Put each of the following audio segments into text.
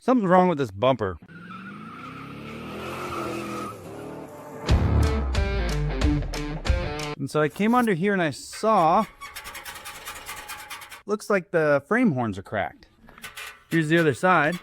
Something's wrong with this bumper. And so I came under here and I saw, looks like the frame horns are cracked. Here's the other side.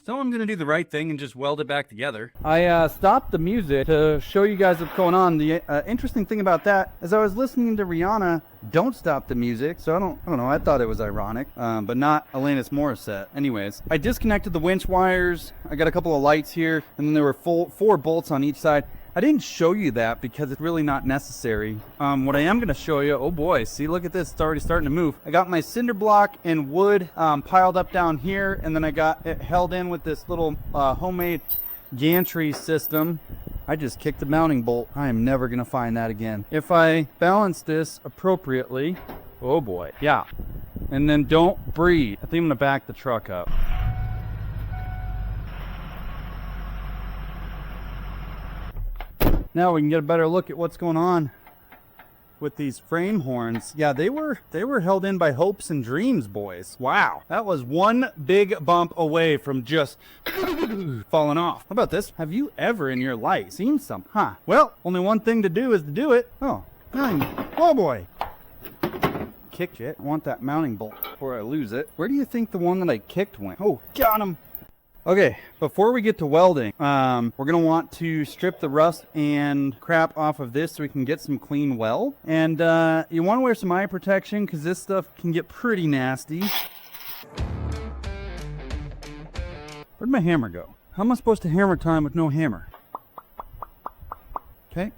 So I'm gonna do the right thing and just weld it back together. I stopped the music to show you guys what's going on. The interesting thing about that is I was listening to Rihanna, "Don't Stop the Music," so I don't know, I thought it was ironic, but not Alanis Morissette. Anyways, I disconnected the winch wires. I got a couple of lights here, and then there were four bolts on each side. I didn't show you that because it's really not necessary. What I am going to show you, oh boy, see, look at this, it's already starting to move. I got my cinder block and wood piled up down here, and then I got it held in with this little homemade gantry system. I just kicked the mounting bolt. I am never going to find that again. If I balance this appropriately, oh boy, yeah, and then don't breathe. I think I'm going to back the truck up. Now we can get a better look at what's going on with these frame horns. Yeah, they were held in by hopes and dreams, boys. Wow, that was one big bump away from just falling off. How about this? Have you ever in your life seen some? Huh? Well, only one thing to do is to do it. Oh, oh boy. Kicked it. I want that mounting bolt before I lose it. Where do you think the one that I kicked went? Oh, got him. Okay, before we get to welding, we're going to want to strip the rust and crap off of this so we can get some clean weld. And you want to wear some eye protection because this stuff can get pretty nasty. Where'd my hammer go? How am I supposed to hammer time with no hammer? Okay.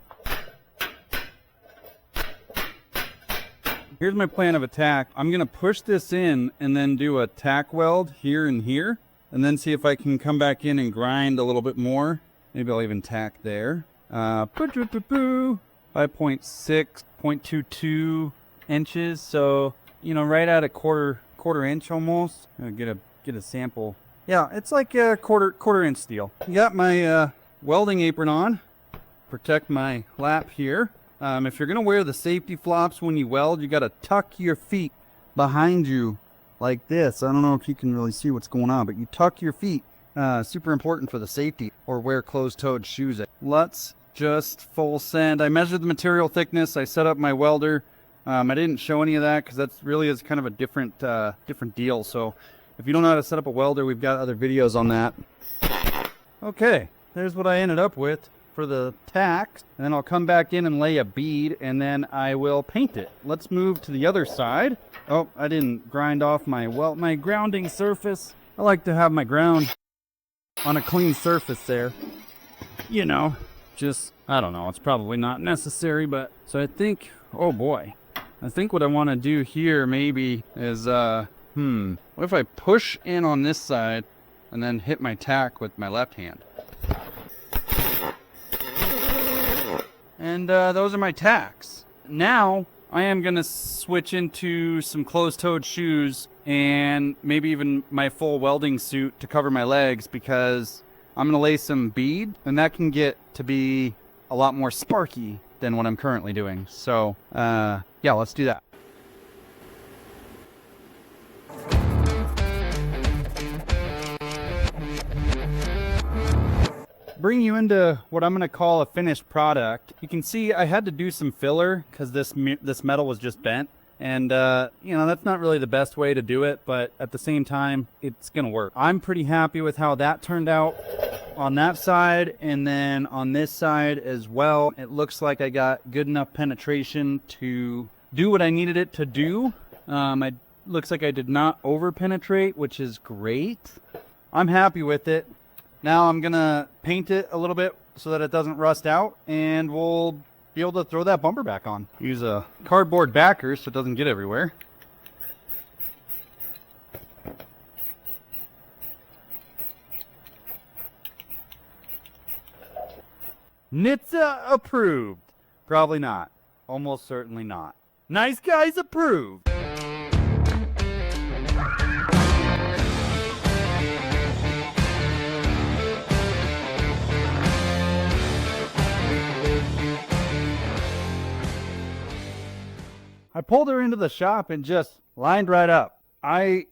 Here's my plan of attack. I'm going to push this in and then do a tack weld here and here. And then see if I can come back in and grind a little bit more. Maybe I'll even tack there. 5.6, 0.22 inches. So, you know, right at a quarter inch almost. I'll get a sample. Yeah, it's like a quarter inch steel. Got my welding apron on. Protect my lap here. If you're gonna wear the safety flops when you weld, you gotta tuck your feet behind you. Like this. I don't know if you can really see what's going on, but you tuck your feet. Super important for the safety, or wear closed-toed shoes. Let's just full send. I measured the material thickness. I set up my welder. I didn't show any of that because that's really is kind of a different deal. So if you don't know how to set up a welder, we've got other videos on that. Okay, there's what I ended up with for the tacks. And then I'll come back in and lay a bead, and then I will paint it. Let's move to the other side. Oh, I didn't grind off my grounding surface. I like to have my ground on a clean surface there. You know, just, I don't know, it's probably not necessary, but, so I think, oh boy. I think what I want to do here maybe is, what if I push in on this side and then hit my tack with my left hand? And those are my tacks. Now, I am going to switch into some closed-toed shoes and maybe even my full welding suit to cover my legs because I'm going to lay some bead, and that can get to be a lot more sparky than what I'm currently doing. So, yeah, let's do that. Bring you into what I'm going to call a finished product. You can see I had to do some filler because this metal was just bent. And, you know, that's not really the best way to do it, but at the same time, it's going to work. I'm pretty happy with how that turned out on that side, and then on this side as well. It looks like I got good enough penetration to do what I needed it to do. It looks like I did not over penetrate, which is great. I'm happy with it. Now I'm going to paint it a little bit so that it doesn't rust out, and we'll be able to throw that bumper back on. Use a cardboard backer so it doesn't get everywhere. NHTSA approved. Probably not. Almost certainly not. Nice guys approved. I pulled her into the shop and just lined right up. I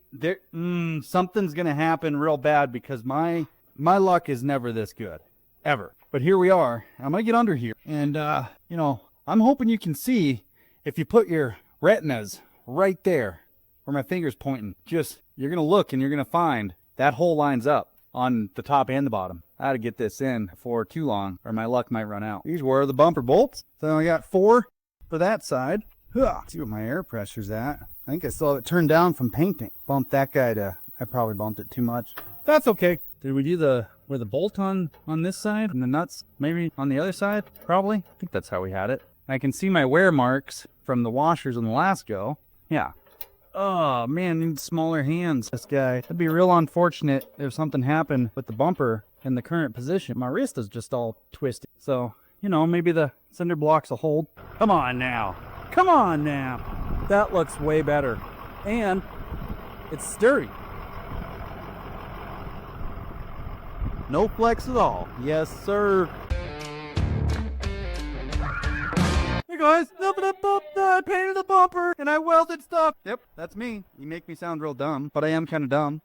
something's gonna happen real bad because my luck is never this good, ever. But here we are. I'm gonna get under here, and you know, I'm hoping you can see if you put your retinas right there where my finger's pointing. Just you're gonna look and you're gonna find that hole lines up on the top and the bottom. I gotta get this in before too long, or my luck might run out. These were the bumper bolts. So I got 4 for that side. Let's see what my air pressure's at. I think I still have it turned down from painting. Bumped that guy to, I probably bumped it too much. That's okay. Did we do the bolt on this side and the nuts maybe on the other side? Probably. I think that's how we had it. I can see my wear marks from the washers on the last go. Yeah. Oh man, need smaller hands. This guy. It'd be real unfortunate if something happened with the bumper in the current position. My wrist is just all twisted. So, you know, maybe the cinder blocks will hold. Come on now. Come on now. That looks way better. And it's sturdy. No flex at all. Yes, sir. Hey guys, I painted the bumper and I welded stuff. Yep, that's me. You make me sound real dumb, but I am kind of dumb.